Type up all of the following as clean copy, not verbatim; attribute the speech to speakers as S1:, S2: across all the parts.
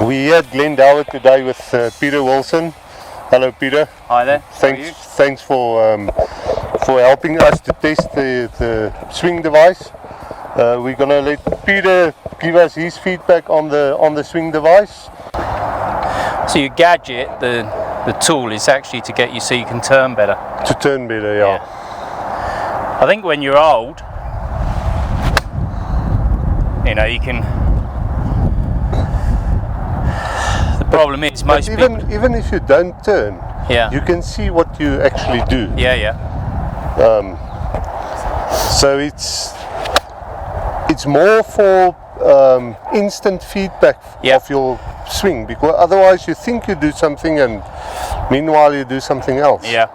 S1: We're here at Glendale today with Peter Wilson. Hello Peter.
S2: Hi there.
S1: Thanks for helping us to test the swing device. We're gonna let Peter give us his feedback on the swing device.
S2: So your gadget, the tool, is actually to get you so you can turn better.
S1: To turn better, yeah.
S2: I think when you're old, you know, you can. The problem is most people.
S1: Even if you don't turn,
S2: yeah,
S1: you can see what you actually do.
S2: Yeah, yeah.
S1: So it's more for instant feedback of your swing, because otherwise you think you do something and meanwhile you do something else.
S2: Yeah.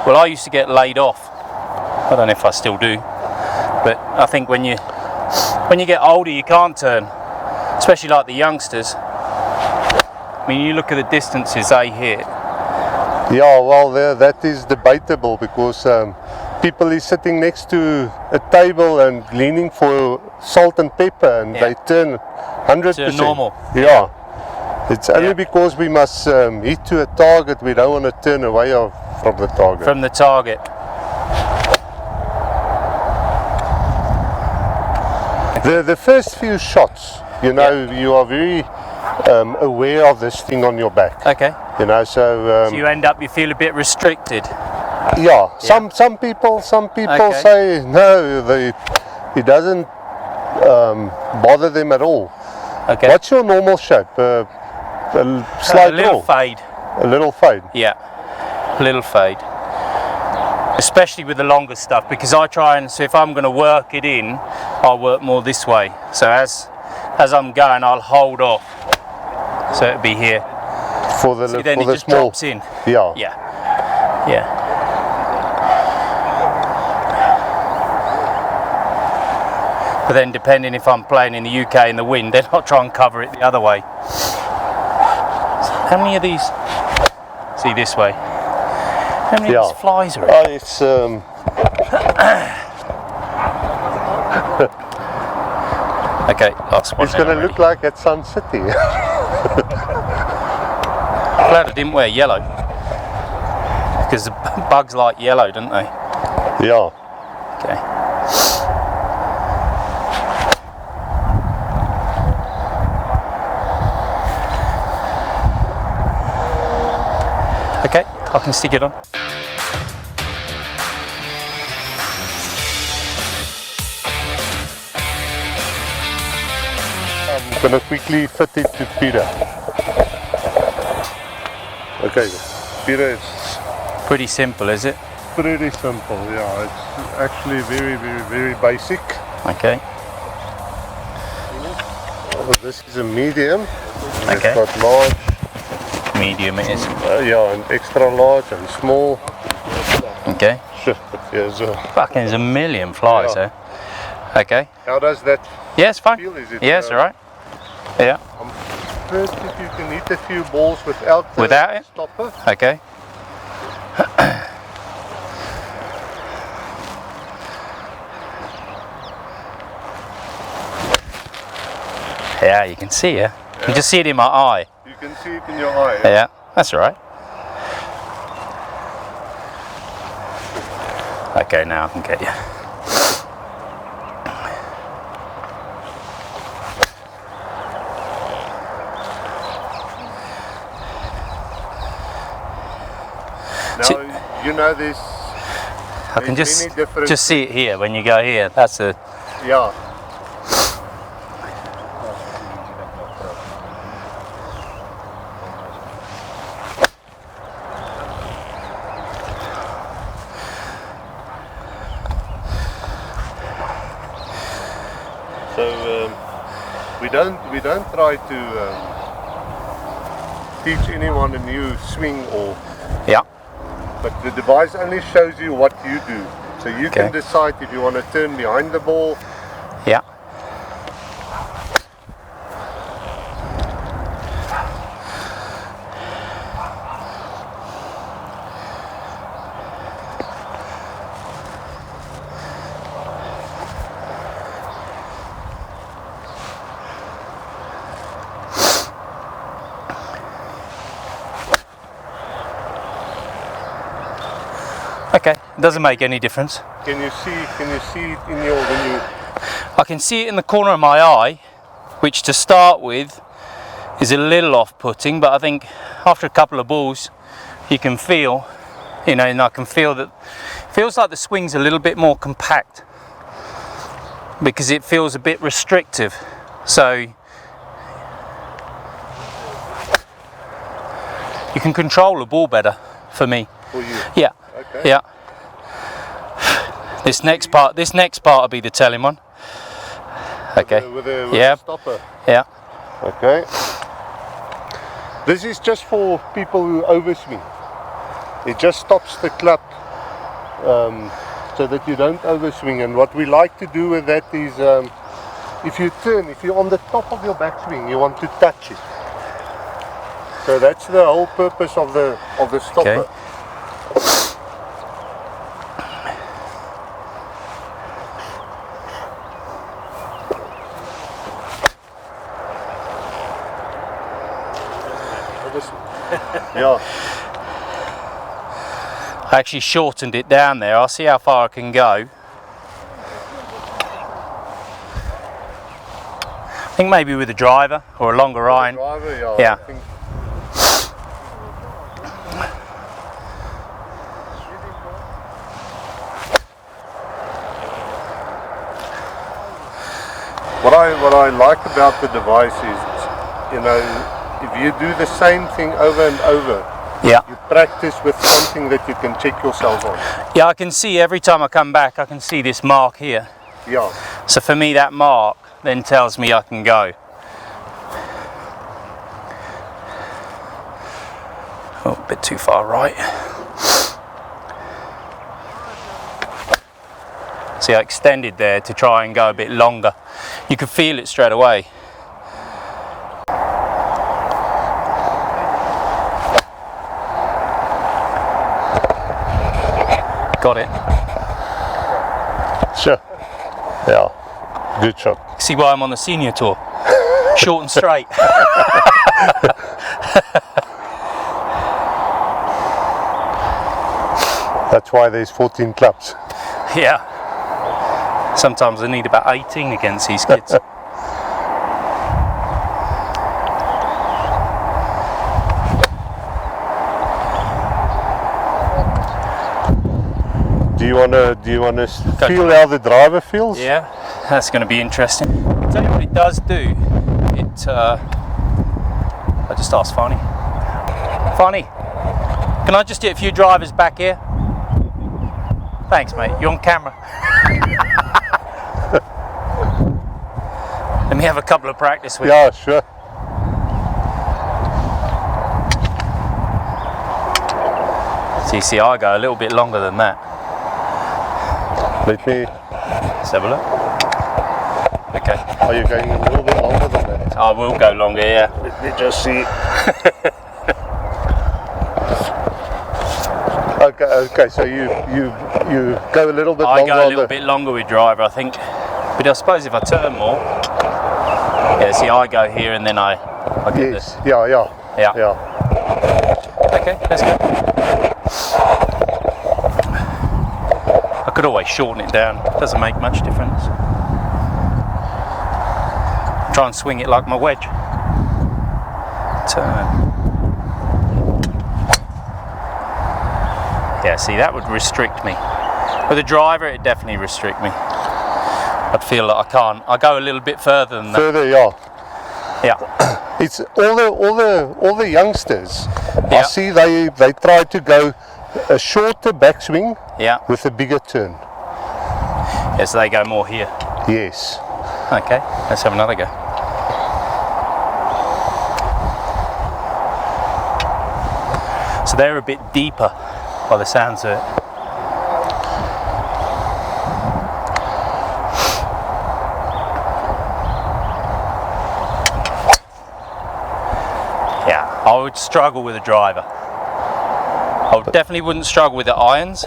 S2: Well, I used to get laid off. I don't know if I still do, but I think when you get older you can't turn, especially like the youngsters. I mean, you look at the distances they hit.
S1: Yeah, well, that is debatable, because people is sitting next to a table and leaning for salt and pepper, and they turn 100%.
S2: To normal.
S1: Yeah. It's only because we must hit to a target, we don't want to turn away from the target.
S2: From the target.
S1: The first few shots, you know, you are very aware of this thing on your back.
S2: Okay.
S1: You know, so
S2: you feel a bit restricted.
S1: Yeah. Some people say no, it doesn't bother them at all.
S2: Okay.
S1: What's your normal shape? A slight
S2: little fade.
S1: A little fade.
S2: Yeah. A little fade. Especially with the longer stuff, because I try and, so if I'm going to work it in, I'll work more this way. So as I'm going, I'll hold off. So it'll be here.
S1: For the
S2: so then
S1: for
S2: it
S1: the
S2: just
S1: small.
S2: drops in.
S1: Yeah.
S2: Yeah. Yeah. But then depending if I'm playing in the UK in the wind, then I'll try and cover it the other way. So how many of these? See, this way. How many of these flies are in?
S1: It's
S2: okay, last one.
S1: It's going to look like at Sun City.
S2: Glad I didn't wear yellow, because the bugs like yellow, don't they?
S1: Yeah.
S2: Okay. Okay, I can stick it on.
S1: I'm going to quickly fit it to Peter. Okay, Peter, it's
S2: pretty simple, is it?
S1: Pretty simple, yeah. It's actually very, very, very basic.
S2: Okay.
S1: Oh, this is a medium.
S2: Okay.
S1: It's got large.
S2: Medium it is.
S1: Yeah, and extra large and small.
S2: Okay. Fucking, there's a million flies there. Okay.
S1: How does that
S2: Yeah, it's fine.
S1: feel? Is it,
S2: Yeah, it's alright. Yeah.
S1: First, if you can hit a few balls without
S2: it?
S1: stopper.
S2: Okay. Yeah, you can see it. You can just see it in my eye.
S1: You can see it in your eye.
S2: Yeah, that's alright. Okay, now I can get you.
S1: Now, you know this.
S2: I can just see it here when you go here. That's a.
S1: Yeah. So we don't try to teach anyone a new swing or.
S2: Yeah.
S1: But the device only shows you what you do. So you can decide if you want to turn behind the ball.
S2: Yeah. doesn't make any difference.
S1: Can you see it in your, when you...
S2: I can see it in the corner of my eye, which to start with is a little off-putting, but I think after a couple of balls you can feel, you know, and I can feel that, feels like the swing's a little bit more compact because it feels a bit restrictive. So you can control the ball better for me.
S1: For you?
S2: Yeah.
S1: Okay.
S2: Yeah. This next part will be the telling one. Okay.
S1: With the
S2: Yeah.
S1: stopper.
S2: Yeah.
S1: Okay. This is just for people who overswing. It just stops the club so that you don't overswing. And what we like to do with that is, if you're on the top of your backswing, you want to touch it. So that's the whole purpose of the stopper.
S2: Okay.
S1: Yeah.
S2: I actually shortened it down there. I'll see how far I can go. I think maybe with a driver or a longer iron.
S1: Driver,
S2: Yeah.
S1: I think. What I like about the device is, you know, if you do the same thing over and over,
S2: Yeah.
S1: you practice with something that you can check yourself on.
S2: Yeah, I can see every time I come back, I can see this mark here.
S1: Yeah.
S2: So for me, that mark then tells me I can go. Oh, a bit too far right. See, I extended there to try and go a bit longer. You can feel it straight away. Got it.
S1: Sure. Yeah. Good shot.
S2: See why I'm on the senior tour. Short and straight.
S1: That's why there's 14 clubs.
S2: Yeah. Sometimes I need about 18 against these kids.
S1: Do you wanna feel how the driver feels?
S2: Yeah, that's going to be interesting. I'll tell you what it does do. I just asked Fanny. Fanny, can I just get a few drivers back here? Thanks, mate. You're on camera. Let me have a couple of practice with you.
S1: Yeah, sure.
S2: So you see, I go a little bit longer than that.
S1: Let me.
S2: Let's have a look. Okay.
S1: Are you going a little bit longer than that?
S2: I will go longer, yeah.
S1: Let me just see. Okay. So you go a little bit
S2: I
S1: longer.
S2: go a little bit longer with driver, I think. But I suppose if I turn more, yeah. See, I go here and then I get
S1: Yes.
S2: this.
S1: Yeah.
S2: Okay, let's go. I could always shorten it down. Doesn't make much difference. Try and swing it like my wedge. Turn. Yeah, see, that would restrict me. With a driver, it'd definitely restrict me. I'd feel like I can't. I go a little bit further than that.
S1: Further, yeah.
S2: Yeah.
S1: It's all the youngsters.
S2: Yeah.
S1: I see they try to go a shorter backswing
S2: Yeah.
S1: with a bigger turn.
S2: Yeah, so they go more here.
S1: Yes.
S2: Okay, let's have another go. So they're a bit deeper by the sounds of it. Yeah, I would struggle with a driver. I definitely wouldn't struggle with the irons.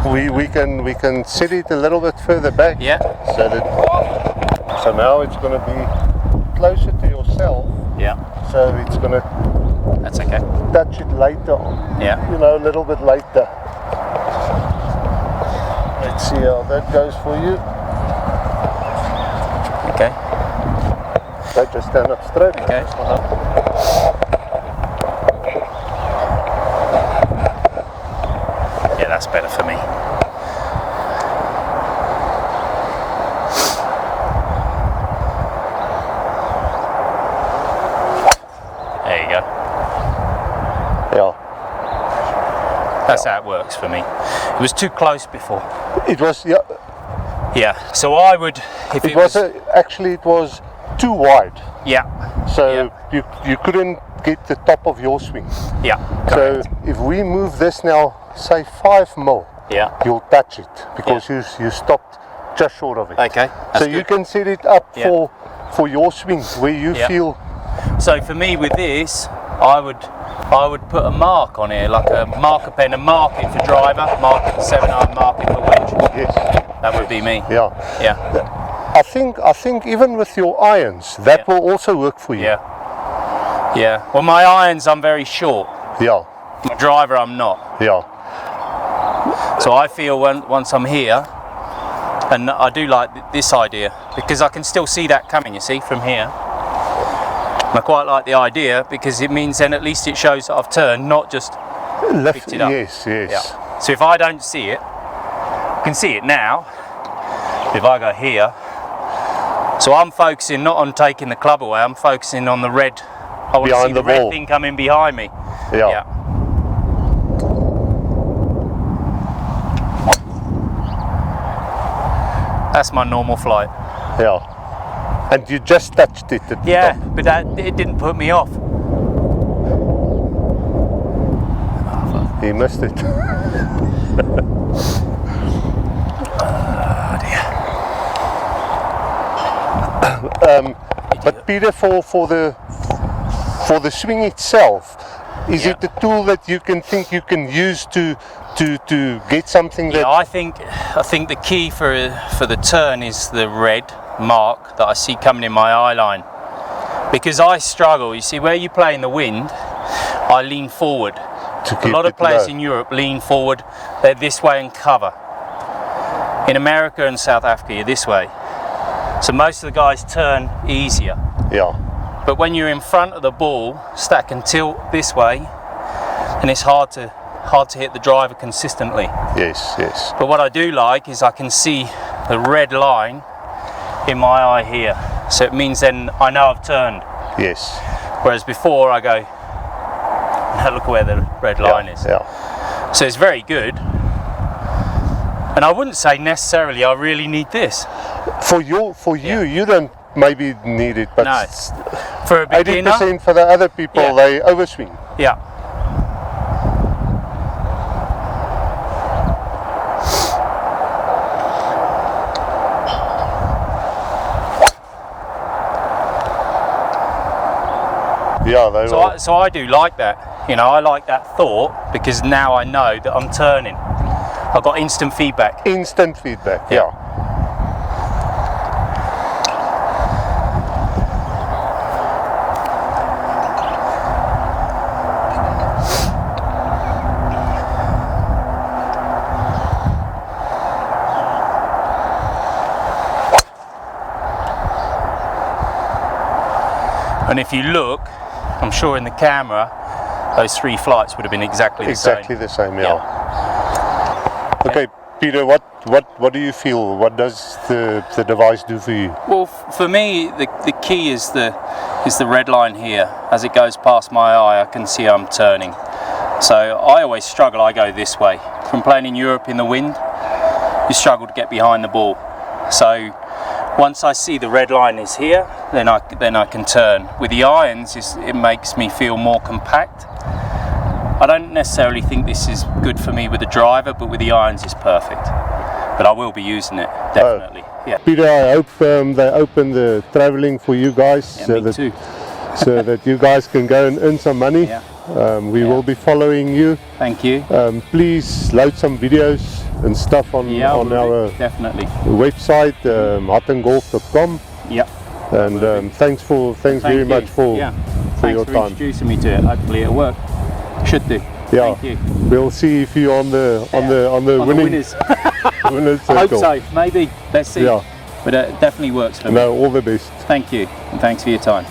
S1: We can set it a little bit further back.
S2: Yeah.
S1: So now it's going to be closer to yourself.
S2: Yeah.
S1: So it's going to
S2: That's okay.
S1: touch it later on.
S2: Yeah.
S1: You know, a little bit later. Let's see how that goes for you.
S2: Okay.
S1: Okay, just stand up straight.
S2: Okay. Yeah, that's better for me. There you go.
S1: Yeah.
S2: That's how it works for me. It was too close before.
S1: It was, yeah.
S2: Yeah. So I would, if
S1: It was actually it was too wide.
S2: yeah.
S1: So you couldn't get the top of your swing.
S2: Yeah.
S1: So if we move this now, say 5 mil,
S2: Yeah.
S1: you'll touch it because you stopped just short of it.
S2: Okay.
S1: So
S2: That's
S1: you
S2: good.
S1: can set it up
S2: Yeah.
S1: for your swing where you
S2: Yeah.
S1: feel.
S2: So for me with this, I would put a mark on here, like a marker pen, and mark it for driver, mark it for 7-iron, mark it for wedge.
S1: Yes.
S2: That would be me.
S1: Yeah.
S2: Yeah.
S1: I think even with your irons, that
S2: Yeah.
S1: will also work for you.
S2: Yeah. Yeah. Well, my irons, I'm very short.
S1: Yeah.
S2: My driver, I'm not.
S1: Yeah.
S2: So I feel once I'm here, and I do like this idea because I can still see that coming. You see from here. And I quite like the idea because it means then at least it shows that I've turned, not just picked it up.
S1: Yes. Yes.
S2: Yeah. So if I don't see it, I can see it now. If I go here, so I'm focusing not on taking the club away. I'm focusing on the red. I want to see
S1: Behind
S2: the
S1: the
S2: red
S1: ball.
S2: thing coming behind me.
S1: Yeah.
S2: Yeah. That's my normal flight.
S1: Yeah. And you just touched it at the
S2: Yeah,
S1: top.
S2: but it didn't put me off.
S1: He missed it.
S2: Oh dear.
S1: But Peter, for the swing itself, is
S2: Yeah.
S1: it a tool that you think you can use to get something that?
S2: Yeah, I think the key for the turn is the red mark that I see coming in my eye line, because I struggle. You see, where you play in the wind, I lean forward.
S1: To
S2: A
S1: keep
S2: lot of
S1: it
S2: players
S1: low.
S2: in Europe lean forward. They're this way and cover. In America and South Africa, you're this way. So most of the guys turn easier.
S1: Yeah.
S2: But when you're in front of the ball, stack and tilt this way, and it's hard to hit the driver consistently.
S1: Yes. Yes.
S2: But what I do like is I can see the red line in my eye here. So it means then I know I've turned.
S1: Yes.
S2: Whereas before I go, now look where the red line is.
S1: Yeah.
S2: So it's very good. And I wouldn't say necessarily I really need this.
S1: For you, you don't maybe need it, but
S2: No. For a beginner,
S1: 80% for the other people,
S2: Yeah.
S1: they overswing.
S2: yeah.
S1: Yeah, they will.
S2: So I do like that. You know, I like that thought because now I know that I'm turning. I've got instant feedback.
S1: Instant feedback. Yeah.
S2: And if you look, I'm sure in the camera, those 3 flights would have been exactly the
S1: Exactly
S2: same.
S1: the same. Yeah. Okay, Peter. What do you feel? What does the device do for you?
S2: Well, for me, the key is the red line here. As it goes past my eye, I can see I'm turning. So I always struggle. I go this way. From playing in Europe in the wind, you struggle to get behind the ball. So once I see the red line is here, then I can turn. With the irons, it makes me feel more compact. I don't necessarily think this is good for me with the driver, but with the irons it's perfect. But I will be using it, definitely. Yeah.
S1: Peter, I hope they open the traveling for you guys,
S2: Yeah, me too.
S1: so that you guys can go and earn some money.
S2: Yeah.
S1: We will be following you.
S2: Thank you.
S1: Please load some videos and stuff on our
S2: definitely.
S1: website, hattinghgolf.com.
S2: Yeah.
S1: And thanks very much for your
S2: Thanks for
S1: time.
S2: introducing me to it. Hopefully it'll work. Should do.
S1: Yeah.
S2: Thank you.
S1: We'll see if you're on the winning.
S2: winners.
S1: Doing a
S2: I hope
S1: circle.
S2: so. Maybe. Let's see.
S1: Yeah.
S2: But it definitely works for me.
S1: No, all the best.
S2: Thank you, and thanks for your time.